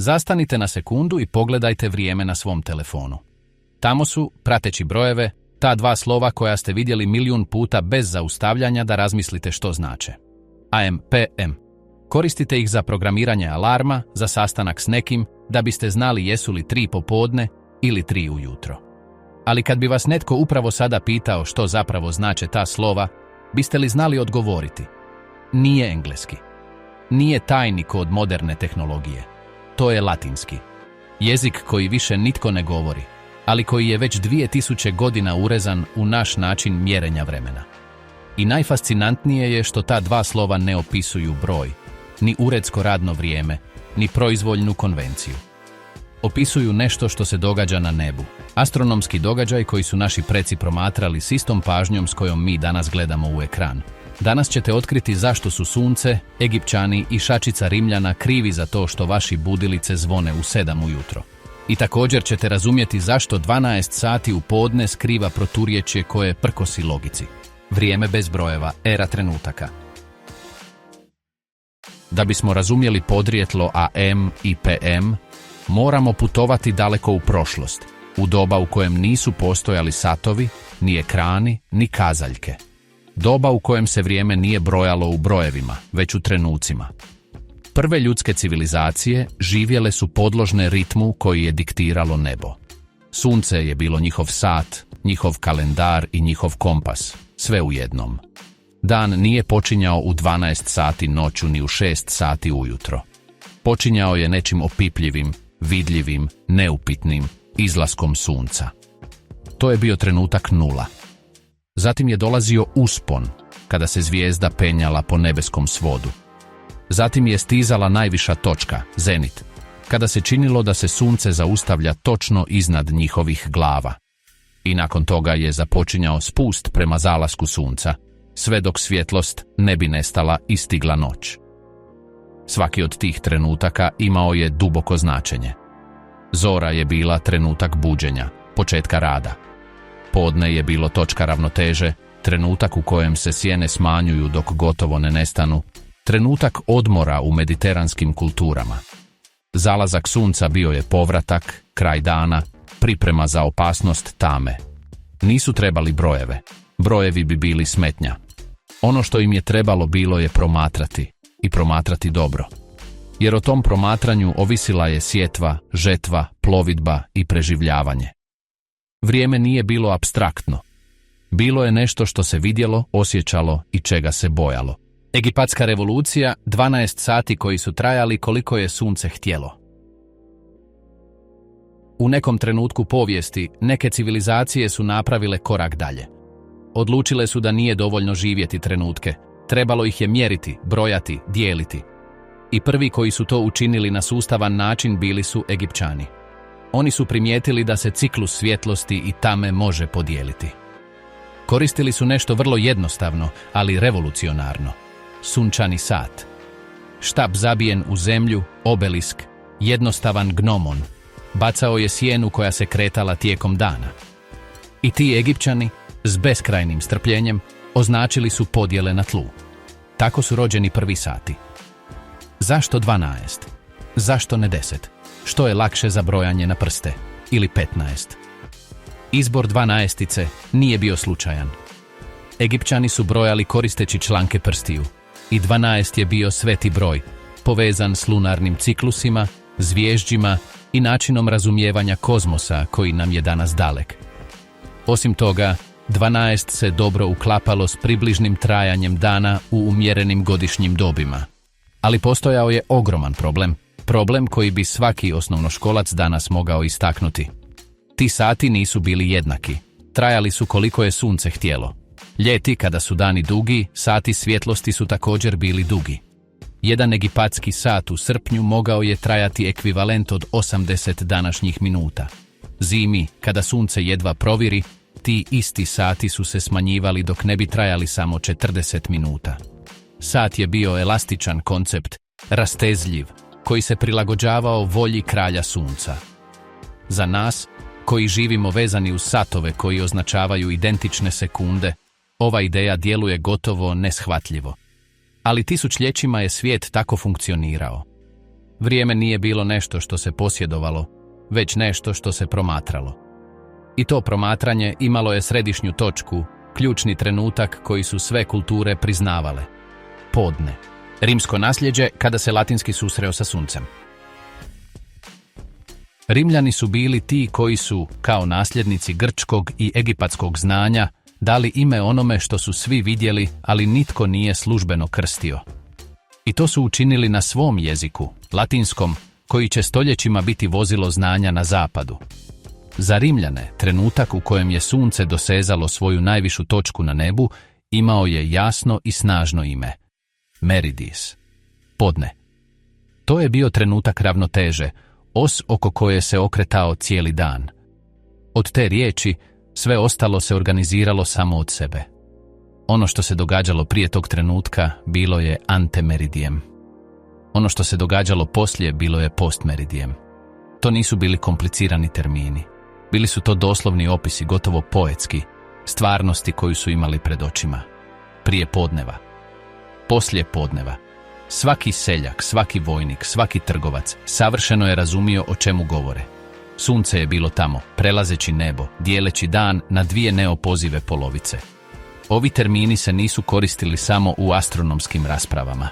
Zastanite na sekundu i pogledajte vrijeme na svom telefonu. Tamo su, prateći brojeve, ta dva slova koja ste vidjeli milijun puta bez zaustavljanja da razmislite što znače. AM, PM. Koristite ih za programiranje alarma, za sastanak s nekim, da biste znali jesu li 3 popodne ili 3 ujutro. Ali kad bi vas netko upravo sada pitao što zapravo znače ta slova, biste li znali odgovoriti? Nije engleski. Nije tajni kod moderne tehnologije. To je latinski. Jezik koji više nitko ne govori, ali koji je već 2000 godina urezan u naš način mjerenja vremena. I najfascinantnije je što ta dva slova ne opisuju broj, ni uredsko radno vrijeme, ni proizvoljnu konvenciju. Opisuju nešto što se događa na nebu. Astronomski događaj koji su naši preci promatrali s istom pažnjom s kojom mi danas gledamo u ekran. Danas ćete otkriti zašto su sunce, Egipćani i šačica Rimljana krivi za to što vaši budilice zvone u 7 ujutro. I također ćete razumjeti zašto 12 sati u podne skriva proturječje koje prkosi logici. Vrijeme bez brojeva, era trenutaka. Da bismo razumjeli podrijetlo AM i PM, moramo putovati daleko u prošlost, u doba u kojem nisu postojali satovi, ni ekrani, ni kazaljke. Doba u kojem se vrijeme nije brojalo u brojevima, već u trenucima. Prve ljudske civilizacije živjele su podložne ritmu koji je diktiralo nebo. Sunce je bilo njihov sat, njihov kalendar i njihov kompas, sve u jednom. Dan nije počinjao u 12 sati noću ni u 6 sati ujutro. Počinjao je nečim opipljivim, vidljivim, neupitnim, izlaskom sunca. To je bio trenutak nula. Zatim je dolazio uspon, kada se zvijezda penjala po nebeskom svodu. Zatim je stizala najviša točka, zenit, kada se činilo da se sunce zaustavlja točno iznad njihovih glava. I nakon toga je započinjao spust prema zalasku sunca, sve dok svjetlost ne bi nestala i stigla noć. Svaki od tih trenutaka imao je duboko značenje. Zora je bila trenutak buđenja, početka rada. Podne je bilo točka ravnoteže, trenutak u kojem se sjene smanjuju dok gotovo ne nestanu, trenutak odmora u mediteranskim kulturama. Zalazak sunca bio je povratak, kraj dana, priprema za opasnost tame. Nisu trebali brojeve. Brojevi bi bili smetnja. Ono što im je trebalo bilo je promatrati, i promatrati dobro. Jer o tom promatranju ovisila je sjetva, žetva, plovidba i preživljavanje. Vrijeme nije bilo apstraktno. Bilo je nešto što se vidjelo, osjećalo i čega se bojalo. Egipatska revolucija, 12 sati koji su trajali koliko je sunce htjelo. U nekom trenutku povijesti, neke civilizacije su napravile korak dalje. Odlučile su da nije dovoljno živjeti trenutke. Trebalo ih je mjeriti, brojati, dijeliti. I prvi koji su to učinili na sustavan način bili su Egipćani. Oni su primijetili da se ciklus svjetlosti i tame može podijeliti. Koristili su nešto vrlo jednostavno, ali revolucionarno. Sunčani sat. Štap zabijen u zemlju, obelisk, jednostavan gnomon. Bacao je sjenu koja se kretala tijekom dana. I ti Egipćani, s beskrajnim strpljenjem, označili su podjele na tlu. Tako su rođeni prvi sati. Zašto 12? Zašto ne 10? Što je lakše za brojanje na prste? Ili 15? Izbor 12 nije bio slučajan. Egipćani su brojali koristeći članke prstiju. I 12 je bio sveti broj, povezan s lunarnim ciklusima, zvježđima i načinom razumijevanja kozmosa koji nam je danas dalek. Osim toga, 12 se dobro uklapalo s približnim trajanjem dana u umjerenim godišnjim dobima. Ali postojao je ogroman problem koji bi svaki osnovnoškolac danas mogao istaknuti. Ti sati nisu bili jednaki, trajali su koliko je sunce htjelo. Ljeti, kada su dani dugi, sati svjetlosti su također bili dugi. Jedan egipatski sat u srpnju mogao je trajati ekvivalent od 80 današnjih minuta. Zimi, kada sunce jedva proviri, ti isti sati su se smanjivali dok ne bi trajali samo 40 minuta. Sat je bio elastičan koncept, rastezljiv, koji se prilagođavao volji kralja sunca. Za nas, koji živimo vezani uz satove koji označavaju identične sekunde, ova ideja djeluje gotovo neshvatljivo. Ali tisućljećima je svijet tako funkcionirao. Vrijeme nije bilo nešto što se posjedovalo, već nešto što se promatralo. I to promatranje imalo je središnju točku, ključni trenutak koji su sve kulture priznavale. Podne. Rimsko nasljeđe kada se latinski susreo sa suncem. Rimljani su bili ti koji su, kao nasljednici grčkog i egipatskog znanja, dali ime onome što su svi vidjeli, ali nitko nije službeno krstio. I to su učinili na svom jeziku, latinskom, koji će stoljećima biti vozilo znanja na zapadu. Za Rimljane, trenutak u kojem je sunce dosezalo svoju najvišu točku na nebu, imao je jasno i snažno ime. Meridis. Podne. To je bio trenutak ravnoteže, os oko koje se okretao cijeli dan. Od te riječi, sve ostalo se organiziralo samo od sebe. Ono što se događalo prije tog trenutka bilo je antemeridijem. Ono što se događalo poslije bilo je postmeridijem. To nisu bili komplicirani termini. Bili su to doslovni opisi, gotovo poetski, stvarnosti koju su imali pred očima. Prije podneva. Poslije podneva. Svaki seljak, svaki vojnik, svaki trgovac savršeno je razumio o čemu govore. Sunce je bilo tamo, prelazeći nebo, dijeleći dan na dvije neopozive polovice. Ovi termini se nisu koristili samo u astronomskim raspravama.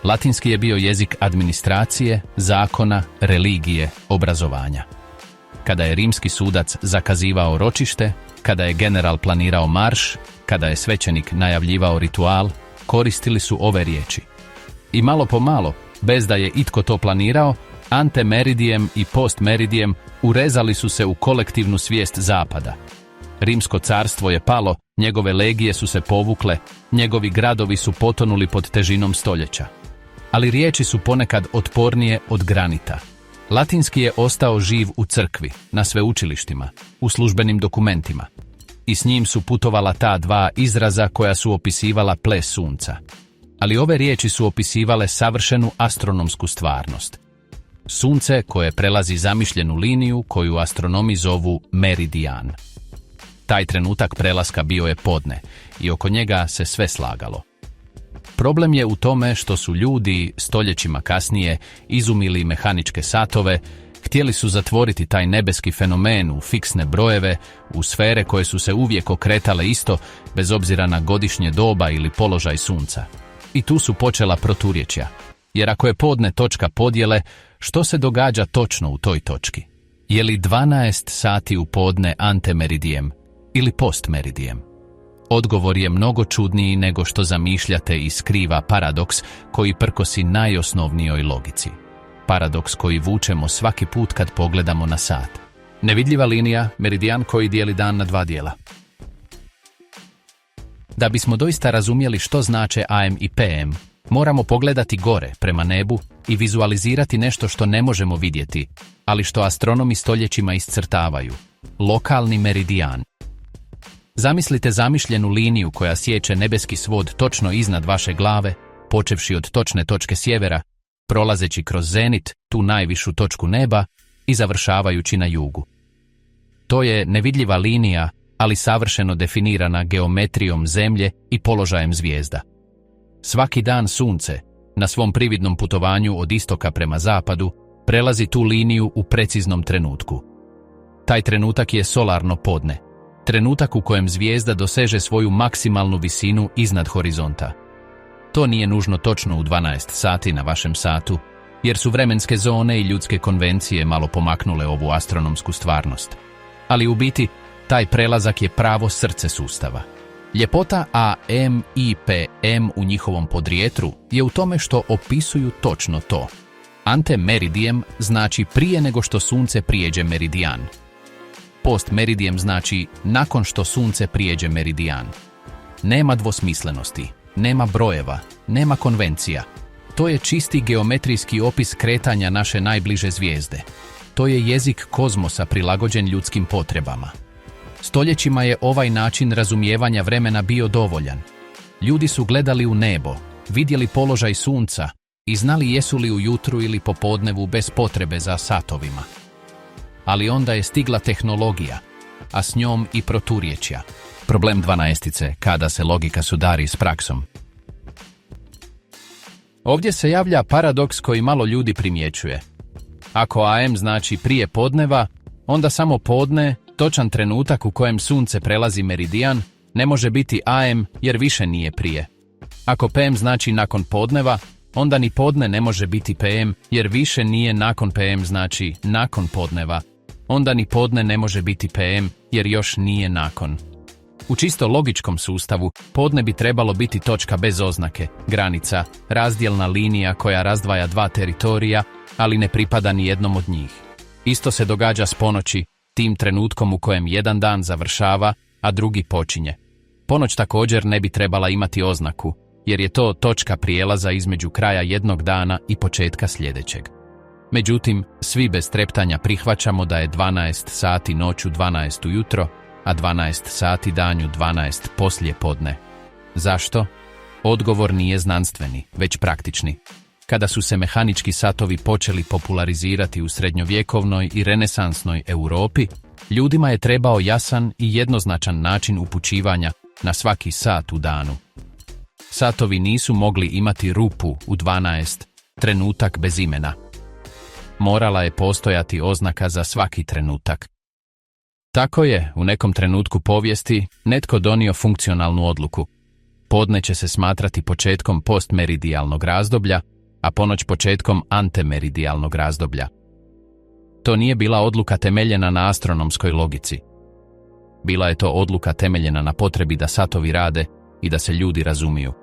Latinski je bio jezik administracije, zakona, religije, obrazovanja. Kada je rimski sudac zakazivao ročište, kada je general planirao marš, kada je svećenik najavljivao ritual, koristili su ove riječi. I malo po malo, bez da je itko to planirao, antemeridijem i postmeridijem urezali su se u kolektivnu svijest zapada. Rimsko carstvo je palo, njegove legije su se povukle, njegovi gradovi su potonuli pod težinom stoljeća. Ali riječi su ponekad otpornije od granita. Latinski je ostao živ u crkvi, na sveučilištima, u službenim dokumentima. I s njim su putovala ta dva izraza koja su opisivala ples sunca. Ali ove riječi su opisivale savršenu astronomsku stvarnost. Sunce koje prelazi zamišljenu liniju koju astronomi zovu meridijan. Taj trenutak prelaska bio je podne i oko njega se sve slagalo. Problem je u tome što su ljudi, stoljećima kasnije, izumili mehaničke satove, htjeli su zatvoriti taj nebeski fenomen u fiksne brojeve, u sfere koje su se uvijek okretale isto, bez obzira na godišnje doba ili položaj sunca. I tu su počela proturječja. Jer ako je podne točka podjele, što se događa točno u toj točki? Je li 12 sati u podne antemeridijem ili postmeridijem? Odgovor je mnogo čudniji nego što zamišljate i skriva paradoks koji prkosi najosnovnijoj logici. Paradoks koji vučemo svaki put kad pogledamo na sat. Nevidljiva linija, meridijan koji dijeli dan na dva dijela. Da bismo doista razumjeli što znače AM i PM, moramo pogledati gore, prema nebu, i vizualizirati nešto što ne možemo vidjeti, ali što astronomi stoljećima iscrtavaju. Lokalni meridijan. Zamislite zamišljenu liniju koja sječe nebeski svod točno iznad vaše glave, počevši od točne točke sjevera, prolazeći kroz zenit, tu najvišu točku neba, i završavajući na jugu. To je nevidljiva linija, ali savršeno definirana geometrijom zemlje i položajem zvijezda. Svaki dan sunce, na svom prividnom putovanju od istoka prema zapadu, prelazi tu liniju u preciznom trenutku. Taj trenutak je solarno podne, trenutak u kojem zvijezda doseže svoju maksimalnu visinu iznad horizonta. To nije nužno točno u 12 sati na vašem satu, jer su vremenske zone i ljudske konvencije malo pomaknule ovu astronomsku stvarnost. Ali u biti, taj prelazak je pravo srce sustava. Ljepota AM i PM u njihovom podrijetru je u tome što opisuju točno to. Antemeridijem znači prije nego što sunce prijeđe meridijan. Postmeridijem znači nakon što sunce prijeđe meridijan. Nema dvosmislenosti, nema brojeva, nema konvencija. To je čisti geometrijski opis kretanja naše najbliže zvijezde. To je jezik kozmosa prilagođen ljudskim potrebama. Stoljećima je ovaj način razumijevanja vremena bio dovoljan. Ljudi su gledali u nebo, vidjeli položaj sunca i znali jesu li ujutru ili popodnevu bez potrebe za satovima. Ali onda je stigla tehnologija, a s njom i proturječja. Problem dvanaestice, kada se logika sudari s praksom. Ovdje se javlja paradoks koji malo ljudi primjećuje. Ako AM znači prije podneva, onda samo podne, točan trenutak u kojem sunce prelazi meridijan, ne može biti AM jer više nije prije. Ako PM znači nakon podneva, onda ni podne ne može biti PM jer više nije nakon PM znači nakon podneva. Onda ni podne ne može biti PM jer još nije nakon. U čisto logičkom sustavu, podne bi trebalo biti točka bez oznake, granica, razdjelna linija koja razdvaja dva teritorija, ali ne pripada ni jednom od njih. Isto se događa s ponoći, tim trenutkom u kojem jedan dan završava, a drugi počinje. Ponoć također ne bi trebala imati oznaku, jer je to točka prijelaza između kraja jednog dana i početka sljedećeg. Međutim, svi bez treptanja prihvaćamo da je 12 sati noću 12 ujutro, a 12 sati danju 12 poslije podne. Zašto? Odgovor nije znanstveni, već praktični. Kada su se mehanički satovi počeli popularizirati u srednjovjekovnoj i renesansnoj Europi, ljudima je trebao jasan i jednoznačan način upućivanja na svaki sat u danu. Satovi nisu mogli imati rupu u 12, trenutak bez imena. Morala je postojati oznaka za svaki trenutak. Tako je, u nekom trenutku povijesti, netko donio funkcionalnu odluku. Podne će se smatrati početkom postmeridijalnog razdoblja, a ponoć početkom antemeridijalnog razdoblja. To nije bila odluka temeljena na astronomskoj logici. Bila je to odluka temeljena na potrebi da satovi rade i da se ljudi razumiju.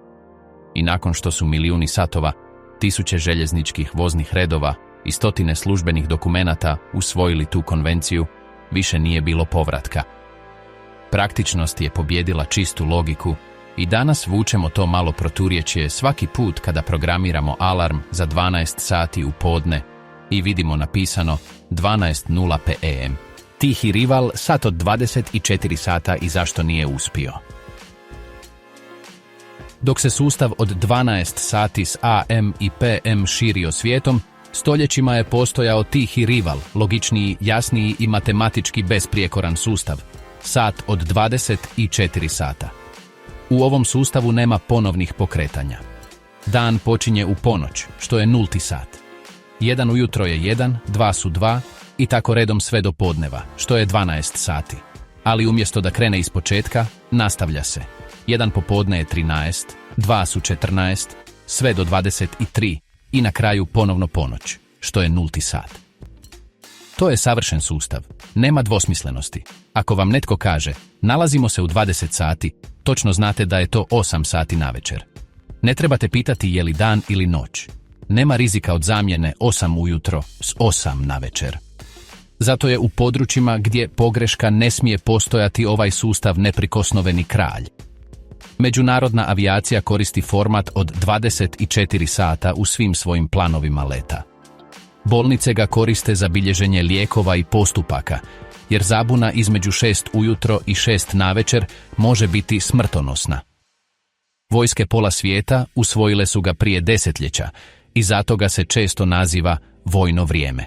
I nakon što su milijuni satova, tisuće željezničkih voznih redova i stotine službenih dokumenata usvojili tu konvenciju, više nije bilo povratka. Praktičnost je pobijedila čistu logiku i danas vučemo to malo proturječje svaki put kada programiramo alarm za 12 sati u podne i vidimo napisano 12:0 PM. Tihi rival sat od 24 sata i zašto nije uspio. Dok se sustav od 12 sati s AM i PM širio svijetom, stoljećima je postojao tihi rival, logičniji, jasniji i matematički besprijekoran sustav, sat od 24 sata. U ovom sustavu nema ponovnih pokretanja. Dan počinje u ponoć, što je 0. sat. 1 ujutro je 1, 2 su 2 i tako redom sve do podneva, što je 12 sati. Ali umjesto da krene iz početka, nastavlja se. 1 popodne je 13, 2 su 14, sve do 23 i na kraju ponovno ponoć, što je 0. sat. To je savršen sustav, nema dvosmislenosti. Ako vam netko kaže, nalazimo se u 20 sati, točno znate da je to 8 sati navečer. Ne trebate pitati je li dan ili noć. Nema rizika od zamjene 8 ujutro s 8 navečer. Zato je u područjima gdje pogreška ne smije postojati ovaj sustav neprikosnoveni kralj. Međunarodna avijacija koristi format od 24 sata u svim svojim planovima leta. Bolnice ga koriste za bilježenje lijekova i postupaka, jer zabuna između 6 ujutro i 6 navečer može biti smrtonosna. Vojske pola svijeta usvojile su ga prije desetljeća i zato ga se često naziva vojno vrijeme.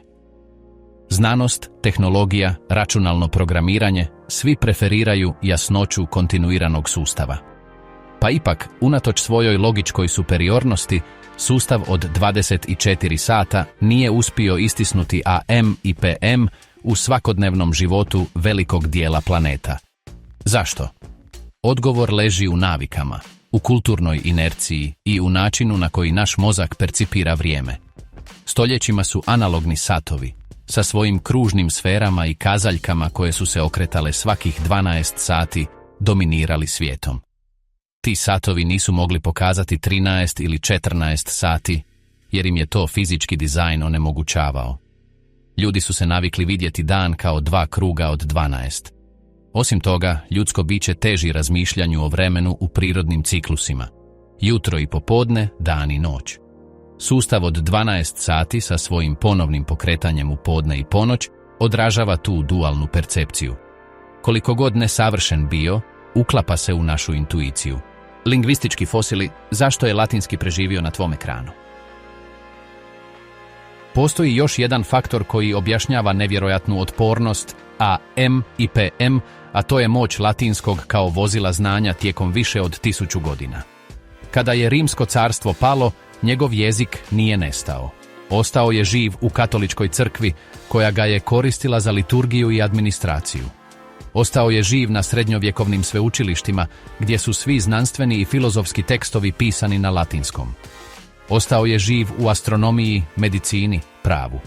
Znanost, tehnologija, računalno programiranje, svi preferiraju jasnoću kontinuiranog sustava. Pa ipak, unatoč svojoj logičkoj superiornosti, sustav od 24 sata nije uspio istisnuti AM i PM u svakodnevnom životu velikog dijela planeta. Zašto? Odgovor leži u navikama, u kulturnoj inerciji i u načinu na koji naš mozak percipira vrijeme. Stoljećima su analogni satovi, sa svojim kružnim sferama i kazaljkama koje su se okretale svakih 12 sati, dominirali svijetom. Ti satovi nisu mogli pokazati 13 ili 14 sati, jer im je to fizički dizajn onemogućavao. Ljudi su se navikli vidjeti dan kao 2 kruga od 12. Osim toga, ljudsko biće teži razmišljanju o vremenu u prirodnim ciklusima. Jutro i popodne, dan i noć. Sustav od 12 sati sa svojim ponovnim pokretanjem u podne i ponoć odražava tu dualnu percepciju. Koliko god nesavršen bio, uklapa se u našu intuiciju. Lingvistički fosili, zašto je latinski preživio na tvom ekranu? Postoji još jedan faktor koji objašnjava nevjerojatnu otpornost AM i PM, a to je moć latinskog kao vozila znanja tijekom više od 1000 godina. Kada je Rimsko carstvo palo, Njegov jezik nije nestao. Ostao je živ u katoličkoj crkvi koja ga je koristila za liturgiju i administraciju. Ostao je živ na srednjovjekovnim sveučilištima gdje su svi znanstveni i filozofski tekstovi pisani na latinskom. Ostao je živ u astronomiji, medicini, pravu.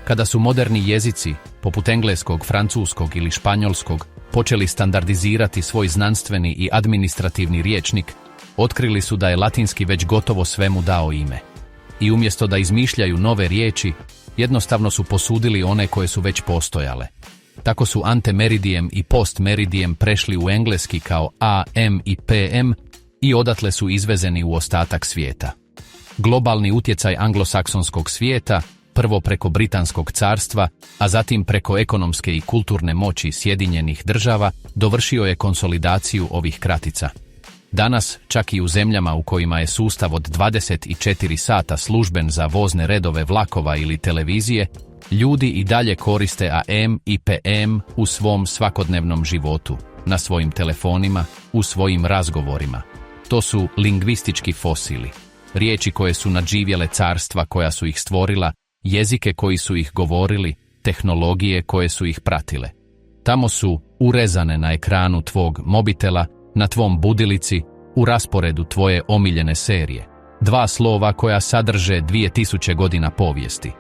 Kada su moderni jezici, poput engleskog, francuskog ili španjolskog, počeli standardizirati svoj znanstveni i administrativni rječnik, otkrili su da je latinski već gotovo svemu dao ime. I umjesto da izmišljaju nove riječi, jednostavno su posudili one koje su već postojale. Tako su antemeridijem i postmeridijem prešli u engleski kao AM i PM i odatle su izvezeni u ostatak svijeta. Globalni utjecaj anglosaksonskog svijeta, prvo preko Britanskog carstva, a zatim preko ekonomske i kulturne moći Sjedinjenih država, dovršio je konsolidaciju ovih kratica. Danas, čak i u zemljama u kojima je sustav od 24 sata služben za vozne redove vlakova ili televizije, ljudi i dalje koriste AM i PM u svom svakodnevnom životu, na svojim telefonima, u svojim razgovorima. To su lingvistički fosili, riječi koje su nadživjele carstva koja su ih stvorila, jezike koji su ih govorili, tehnologije koje su ih pratile. Tamo su urezane na ekranu tvog mobitela, na tvom budilici, u rasporedu tvoje omiljene serije. 2 slova koja sadrže 2000 godina povijesti.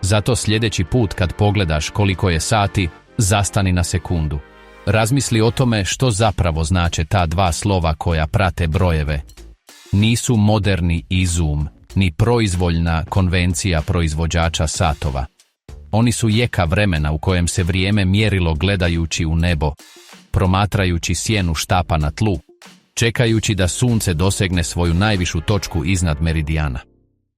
Zato sljedeći put kad pogledaš koliko je sati, zastani na sekundu. Razmisli o tome što zapravo znače ta 2 slova koja prate brojeve. Nisu moderni izum, ni proizvoljna konvencija proizvođača satova. Oni su jeka vremena u kojem se vrijeme mjerilo gledajući u nebo, promatrajući sjenu štapa na tlu, čekajući da sunce dosegne svoju najvišu točku iznad meridijana.